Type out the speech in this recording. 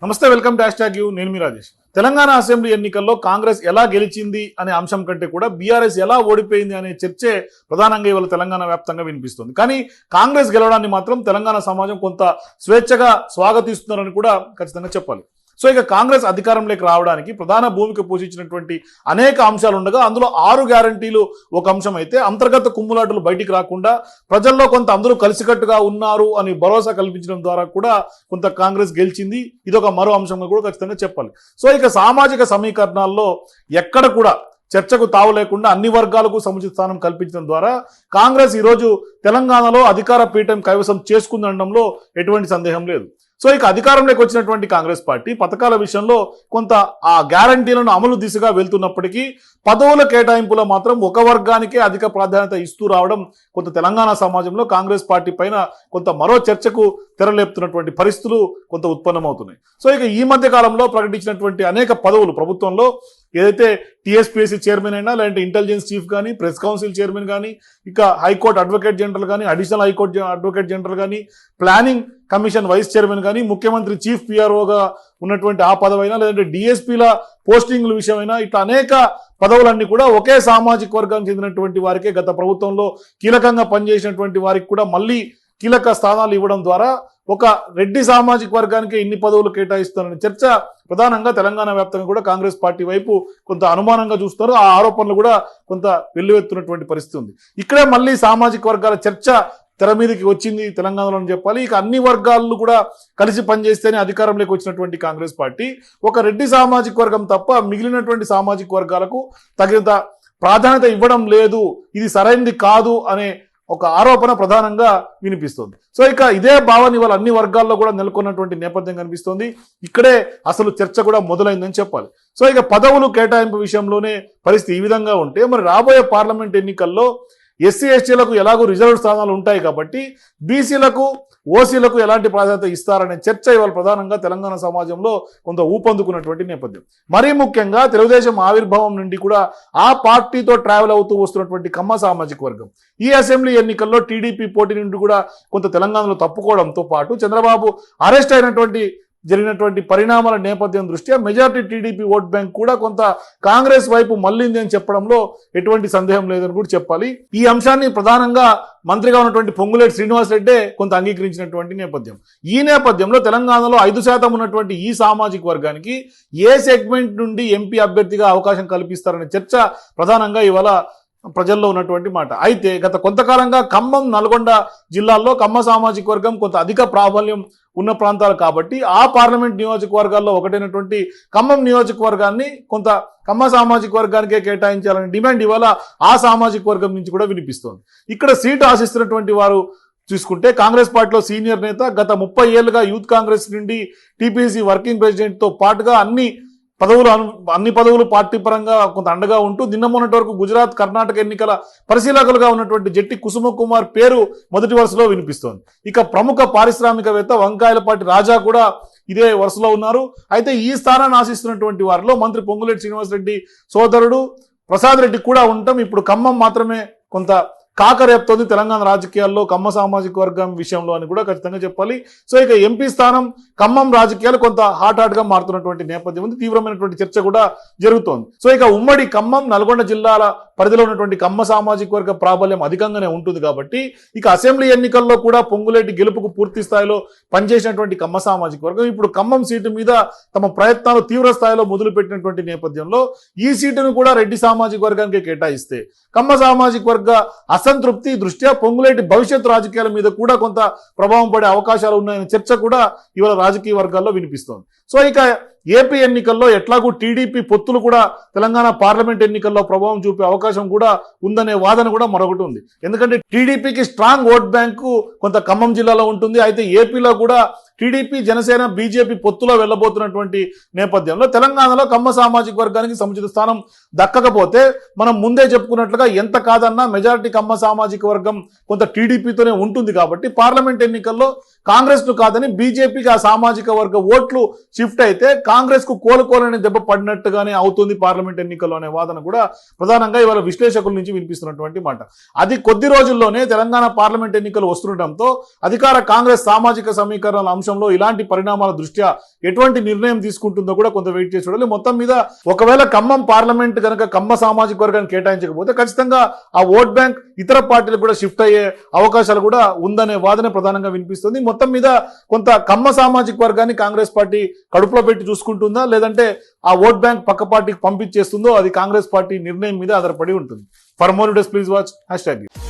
నమస్తే, welcome to #you. నేను మీ Rajesh. Telangana assembly ఎన్నికల్లో కాంగ్రెస్ ఎలా గెలిచింది అనే అంశం కంటే కూడా బీఆర్ఎస్ ఎలా ఓడిపోయింది అనే చర్చే ప్రధానంగా ఇవాళ తెలంగాణ వ్యాప్తంగా వినిపిస్తుంది. కానీ కాంగ్రెస్ గెలవడాన్ని మాత్రం తెలంగాణ సమాజం కొంత స్వేచ్ఛగా స్వాగతిస్తున్నారని కూడా ఖచ్చితంగా చెప్పాలి. సో ఇక కాంగ్రెస్ అధికారంలోకి రావడానికి ప్రధాన భూమిక పోషించినటువంటి అనేక అంశాలు ఉండగా అందులో 6 గ్యారంటీలు ఒక అంశం అయితే, అంతర్గత కుమ్ములాటలు బయటికి రాకుండా ప్రజల్లో కొంత అందరూ కలిసికట్టుగా ఉన్నారు అని భరోసా కల్పించడం ద్వారా కూడా కొంత కాంగ్రెస్ గెలిచింది. ఇదొక మరో అంశంగా కూడా ఖచ్చితంగా చెప్పాలి. సో ఇక సామాజిక సమీకరణాల్లో ఎక్కడ కూడా చర్చకు తావు లేకుండా అన్ని వర్గాలకు సముచిత స్థానం కల్పించడం ద్వారా కాంగ్రెస్ ఈరోజు తెలంగాణలో అధికార పీఠం కైవసం చేసుకుందనడంలో ఎటువంటి సందేహం లేదు. సో ఇక అధికారంలోకి వచ్చినటువంటి కాంగ్రెస్ పార్టీ పథకాల విషయంలో కొంత ఆ గ్యారంటీలను అమలు దిశగా వెళ్తున్నప్పటికీ పదవుల కేటాయింపులో మాత్రం ఒక వర్గానికే అధిక ప్రాధాన్యత ఇస్తూ రావడం కొంత తెలంగాణ సమాజంలో కాంగ్రెస్ పార్టీ పైన కొంత మరో చర్చకు తెరలేపుతున్నటువంటి పరిస్థితులు కొంత ఉత్పన్నమవుతున్నాయి. సో ఇక ఈ మధ్య కాలంలో ప్రకటించినటువంటి అనేక పదవులు ప్రభుత్వంలో ఏదైతే టీఎస్పీఎస్సీ చైర్మన్ అయినా, లేదంటే ఇంటెలిజెన్స్ చీఫ్ కానీ, ప్రెస్ కౌన్సిల్ చైర్మన్ కానీ, ఇక హైకోర్టు అడ్వకేట్ జనరల్ కానీ, అడిషనల్ హైకోర్టు అడ్వకేట్ జనరల్ కానీ, ప్లానింగ్ కమిషన్ వైస్ చైర్మన్ కానీ, ముఖ్యమంత్రి చీఫ్ పిఆర్ఓగా ఉన్నటువంటి ఆ పదవైనా, లేదంటే డిఎస్పీల పోస్టింగ్ల విషయమైనా, ఇట్లా అనేక పదవులన్నీ కూడా ఒకే సామాజిక వర్గానికి చెందినటువంటి వారికే గత ప్రభుత్వంలో కీలకంగా పనిచేసినటువంటి వారికి కూడా మళ్ళీ కీలక స్థానాలు ఇవ్వడం ద్వారా ఒక రెడ్డి సామాజిక వర్గానికి ఇన్ని పదవులు కేటాయిస్తారనే చర్చ ప్రధానంగా తెలంగాణ వ్యాప్తంగా కూడా కాంగ్రెస్ పార్టీ వైపు కొంత అనుమానంగా చూస్తారు. ఆ ఆరోపణలు కూడా కొంత వెల్లువెత్తున్నటువంటి పరిస్థితి ఉంది. ఇక్కడే మళ్ళీ సామాజిక వర్గాల చర్చ తెర మీదకి వచ్చింది తెలంగాణలో అని చెప్పాలి. ఇక అన్ని వర్గాలు కూడా కలిసి పనిచేస్తేనే అధికారంలోకి వచ్చినటువంటి కాంగ్రెస్ పార్టీ ఒక రెడ్డి సామాజిక వర్గం తప్ప మిగిలినటువంటి సామాజిక వర్గాలకు తగినంత ప్రాధాన్యత ఇవ్వడం లేదు, ఇది సరైనది కాదు అనే ఒక ఆరోపణ ప్రధానంగా వినిపిస్తుంది. సో ఇక ఇదే భావన ఇవాళ అన్ని వర్గాల్లో కూడా నెలకొన్నటువంటి నేపథ్యం కనిపిస్తుంది. ఇక్కడే అసలు చర్చ కూడా మొదలైందని చెప్పాలి. సో ఇక పదవులు కేటాయింపు విషయంలోనే పరిస్థితి ఈ విధంగా ఉంటే మరి రాబోయే పార్లమెంట్ ఎన్నికల్లో ఎస్సీ ఎస్టీలకు ఎలాగో రిజర్వ్ స్థానాలు ఉంటాయి కాబట్టి బీసీలకు ఓసీలకు ఎలాంటి ప్రాధాన్యత ఇస్తారనే చర్చ ఇవాళ ప్రధానంగా తెలంగాణ సమాజంలో కొంత ఊపందుకున్నటువంటి నేపథ్యం. మరీ ముఖ్యంగా తెలుగుదేశం ఆవిర్భావం నుండి కూడా ఆ పార్టీతో ట్రావెల్ అవుతూ వస్తున్నటువంటి కమ్మ సామాజిక వర్గం ఈ అసెంబ్లీ ఎన్నికల్లో టీడీపీ పోటీ నుండి కూడా కొంత తెలంగాణలో తప్పుకోవడంతో పాటు చంద్రబాబు అరెస్ట్ అయినటువంటి జరిగినటువంటి పరిణామాల నేపథ్యం దృష్ట్యా మెజారిటీ టీడీపీ ఓట్ బ్యాంక్ కూడా కొంత కాంగ్రెస్ వైపు మళ్లింది అని చెప్పడంలో ఎటువంటి సందేహం లేదని కూడా చెప్పాలి. ఈ అంశాన్ని ప్రధానంగా మంత్రిగా ఉన్నటువంటి పొంగులేటి శ్రీనివాసరెడ్డే కొంత అంగీకరించినటువంటి నేపథ్యం. ఈ నేపథ్యంలో తెలంగాణలో 5% ఉన్నటువంటి ఈ సామాజిక వర్గానికి ఏ సెగ్మెంట్ నుండి ఎంపీ అభ్యర్థిగా అవకాశం కల్పిస్తారనే చర్చ ప్రధానంగా ఇవాళ ప్రజల్లో ఉన్నటువంటి మాట. అయితే గత కొంతకాలంగా ఖమ్మం, నల్గొండ జిల్లాల్లో కమ్మ సామాజిక వర్గం కొంత అధిక ప్రాబల్యం ఉన్న ప్రాంతాలు కాబట్టి ఆ పార్లమెంట్ నియోజకవర్గాల్లో ఒకటైనటువంటి ఖమ్మం నియోజకవర్గాన్ని కొంత కమ్మ సామాజిక వర్గానికే కేటాయించాలనే డిమాండ్ ఇవాళ ఆ సామాజిక వర్గం నుంచి కూడా వినిపిస్తోంది. ఇక్కడ సీటు ఆశిస్తున్నటువంటి వారు చూసుకుంటే కాంగ్రెస్ పార్టీలో సీనియర్ నేత, గత 30 ఏళ్లుగా యూత్ కాంగ్రెస్ నుండి టీపీసీ వర్కింగ్ ప్రెసిడెంట్తో పాటుగా అన్ని పదవులు పార్టీ పరంగా కొంత అండగా ఉంటూ నిన్న మొన్నటి వరకు గుజరాత్, కర్ణాటక ఎన్నికల పరిశీలకులుగా ఉన్నటువంటి జట్టి కుసుమ కుమార్ పేరు మొదటి వరుసలో వినిపిస్తోంది. ఇక ప్రముఖ పారిశ్రామికవేత్త వంకాయలపాటి రాజా కూడా ఇదే వరుసలో ఉన్నారు. అయితే ఈ స్థానాన్ని ఆశిస్తున్నటువంటి వారిలో మంత్రి పొంగులేటి శ్రీనివాసరెడ్డి సోదరుడు ప్రసాద్ రెడ్డి కూడా ఉండటం ఇప్పుడు ఖమ్మం మాత్రమే కొంత కాకరేపుతోంది తెలంగాణ రాజకీయాల్లో కమ్మ సామాజిక వర్గం విషయంలో అని కూడా ఖచ్చితంగా చెప్పాలి. సో ఇక ఎంపీ స్థానం ఖమ్మం రాజకీయాలు కొంత హాట్ గా మారుతున్నటువంటి నేపథ్యం ఉంది. తీవ్రమైనటువంటి చర్చ కూడా జరుగుతోంది. సో ఇక ఉమ్మడి ఖమ్మం, నల్గొండ జిల్లాల పరిధిలో ఉన్నటువంటి కమ్మ సామాజిక వర్గ ప్రాబల్యం అధికంగానే ఉంటుంది కాబట్టి ఇక అసెంబ్లీ ఎన్నికల్లో కూడా పొంగులేటి గెలుపుకు పూర్తి స్థాయిలో పనిచేసినటువంటి కమ్మ సామాజిక వర్గం ఇప్పుడు ఖమ్మం సీటు మీద తమ ప్రయత్నాలు తీవ్ర స్థాయిలో మొదలుపెట్టినటువంటి నేపథ్యంలో ఈ సీటును కూడా రెడ్డి సామాజిక వర్గానికి కేటాయిస్తే కమ్మ సామాజిక వర్గ అసంతృప్తి దృష్ట్యా పొంగులేటి భవిష్యత్ రాజకీయాల మీద కూడా కొంత ప్రభావం పడే అవకాశాలు ఉన్నాయనే చర్చ కూడా ఇవాళ రాజకీయ వర్గాల్లో వినిపిస్తోంది. సో ఇక ఏపీ ఎన్నికల్లో ఎట్లాగూ టీడీపీ పొత్తులు కూడా తెలంగాణ పార్లమెంట్ ఎన్నికల్లో ప్రభావం చూపే అవకాశం కూడా ఉందనే వాదన కూడా మరొకటి ఉంది. ఎందుకంటే టీడీపీకి స్ట్రాంగ్ ఓట్ బ్యాంకు కొంత ఖమ్మం జిల్లాలో ఉంటుంది. అయితే ఏపీలో కూడా టీడీపీ, జనసేన, బీజేపీ పొత్తులో వెళ్లబోతున్నటువంటి నేపథ్యంలో తెలంగాణలో కమ్మ సామాజిక వర్గానికి సముచిత స్థానం దక్కకపోతే మనం ముందే చెప్పుకున్నట్లుగా ఎంత కాదన్నా మెజారిటీ కమ్మ సామాజిక వర్గం కొంత టీడీపీతోనే ఉంటుంది కాబట్టి పార్లమెంట్ ఎన్నికల్లో కాంగ్రెస్ ను కాదని బీజేపీకి ఆ సామాజిక వర్గ ఓట్లు షిఫ్ట్ అయితే కాంగ్రెస్ కు కోలుకోలేని దెబ్బ పడినట్టుగానే అవుతుంది పార్లమెంట్ ఎన్నికల్లో అనే వాదన కూడా ప్రధానంగా ఇవాళ విశ్లేషకుల నుంచి వినిపిస్తున్నటువంటి మాట. అది కొద్ది రోజుల్లోనే తెలంగాణ పార్లమెంట్ ఎన్నికలు వస్తుండటంతో అధికార కాంగ్రెస్ సామాజిక సమీకరణల అంశం అంశంలో ఇలాంటి పరిణామాల దృష్ట్యా ఎటువంటి నిర్ణయం తీసుకుంటుందో కూడా కొంత వెయిట్ చేసి చూడాలి. మొత్తం మీద ఒకవేళ ఖమ్మం పార్లమెంట్ కనుక కమ్మ సామాజిక వర్గాన్ని కేటాయించకపోతే ఖచ్చితంగా ఆ ఓట్ బ్యాంక్ ఇతర పార్టీలకు కూడా షిఫ్ట్ అయ్యే అవకాశాలు కూడా ఉందనే వాదన ప్రధానంగా వినిపిస్తుంది. మొత్తం మీద కొంత కమ్మ సామాజిక వర్గాన్ని కాంగ్రెస్ పార్టీ కడుపులో పెట్టి చూసుకుంటుందా, లేదంటే ఆ ఓట్ బ్యాంక్ పక్క పార్టీకి పంపించేస్తుందో అది కాంగ్రెస్ పార్టీ నిర్ణయం మీద ఆధారపడి ఉంటుంది. For more days please watch #.